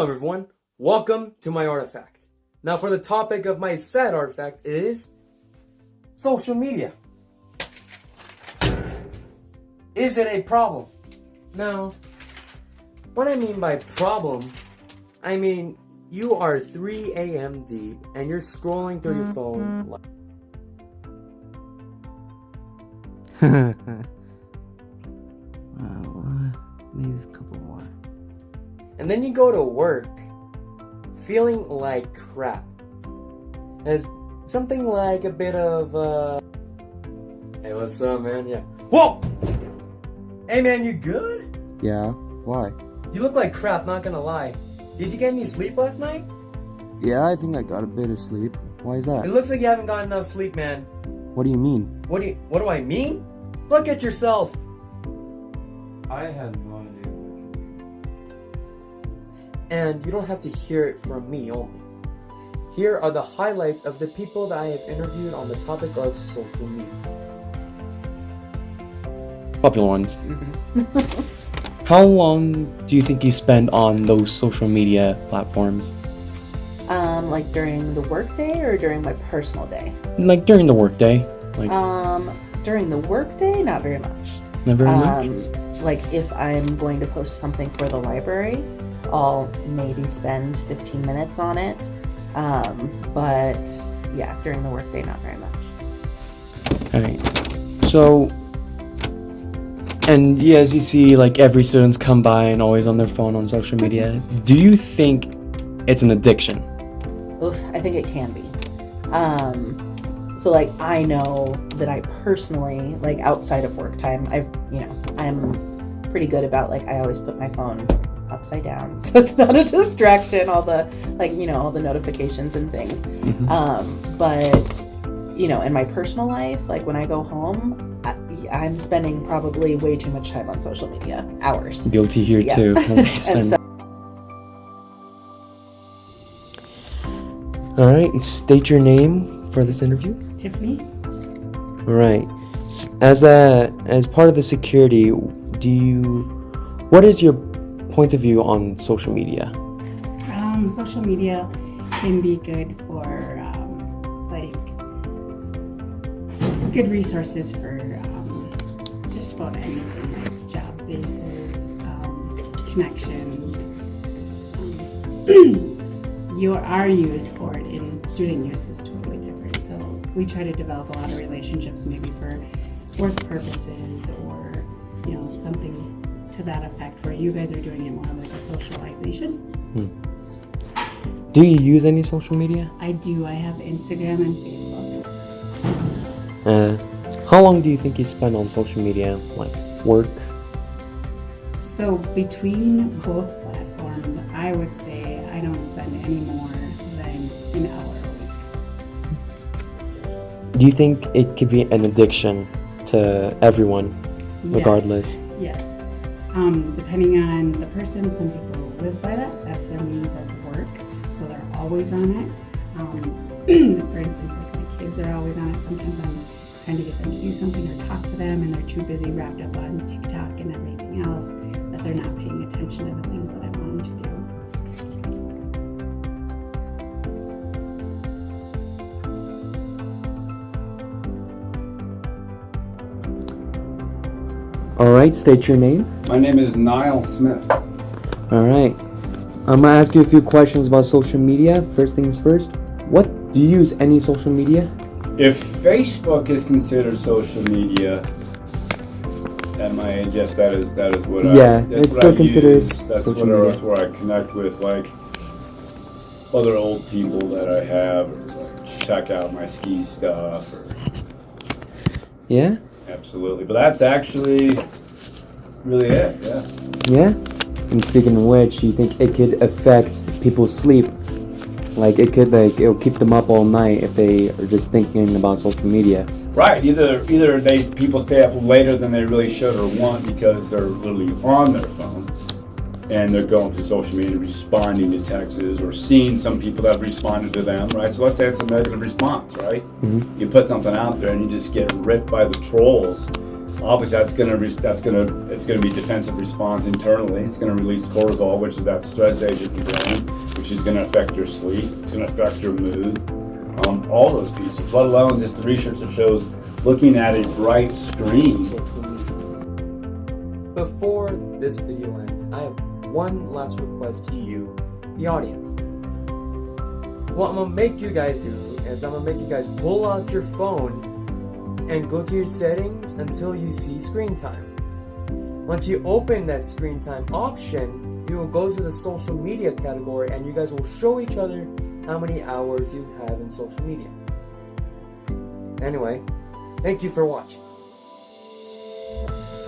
Hello everyone, welcome to my artifact. Now for the topic of my said artifact is social media. Is it a problem? Now, what I mean by problem, I mean you are 3 a.m. deep and you're scrolling through your phone like maybe a couple more. and then you go to work feeling like crap. There's something like a bit of hey, what's up, man? Yeah. Whoa! Hey man, you good? Yeah, why? You look like crap, not gonna lie. Did you get any sleep last night? Yeah, I think I got a bit of sleep. Why is that? It looks like you haven't gotten enough sleep, man. What do you mean? What do I mean? Look at yourself. I had no idea. And you don't have to hear it from me only. Here are the highlights of the people that I have interviewed on the topic of social media. Popular ones. How long do you think you spend on those social media platforms? Like during the workday or during my personal day? Like during the workday? Like During the workday, not very much. not very much? Like if I'm going to post something for the library, I'll maybe spend 15 minutes on it. But yeah, during the workday, not very much. Alright. So, and yeah, as you see, like every student's come by and always on their phone on social media. Do you think it's an addiction? Oof, I think it can be. So like I know that I personally, like outside of work time, I'm pretty good about like I always put my phone upside down so it's not a distraction, all the all the notifications and things. But in my personal life, like when I go home, I'm spending probably way too much time on social media, hours. Guilty here too. And so, Alright, state your name for this interview. Tiffany? Alright. As part of the security, what is your point of view on social media? Social media can be good for good resources for just about anything, like job bases, connections. Our use for it in student use is totally different. So we try to develop a lot of relationships, maybe for work purposes or something to that effect, where you guys are doing it more like a socialization. Do you use any social media? I do. I have Instagram and Facebook. How long do you think you spend on social media, like work? So between both platforms, I would say I don't spend any more than an hour a week. Do you think it could be an addiction to everyone, regardless? Yes. Depending on the person, some people live by that. That's their means of work, so they're always on it. For instance, like my kids are always on it. Sometimes I'm trying to get them to do something or talk to them, and they're too busy wrapped up on TikTok and everything else that they're not paying attention to the things that I want them to do. Alright, state your name. My name is Niall Smith. Alright. I'm gonna ask you a few questions about social media. First things first. Do you use any social media? If Facebook is considered social media, at my age, yes, that is what it's still considered social media. That's where I connect with like other old people that I have, or like check out my ski stuff. Yeah? Absolutely, but that's actually really it. Yeah. Yeah? And speaking of which, you think it could affect people's sleep? Like it'll keep them up all night if they are just thinking about social media. Right. Either people stay up later than they really should or want because they're literally on their phone and they're going through social media, responding to texts or seeing some people that have responded to them. Right. So let's say it's a negative response. Right. You put something out there and you just get ripped by the trolls Obviously, it's gonna be defensive response internally. It's gonna release cortisol, which is that stress agent in the brain, which is gonna affect your sleep. It's gonna affect your mood. All those pieces, let alone just the research that shows looking at a bright screen. Before this video ends, I have one last request to you, the audience. What I'm gonna make you guys do is I'm gonna make you guys pull out your phone and go to your settings until you see screen time. Once you open that screen time option, you will go to the social media category and you guys will show each other how many hours you have in social media. Anyway, thank you for watching.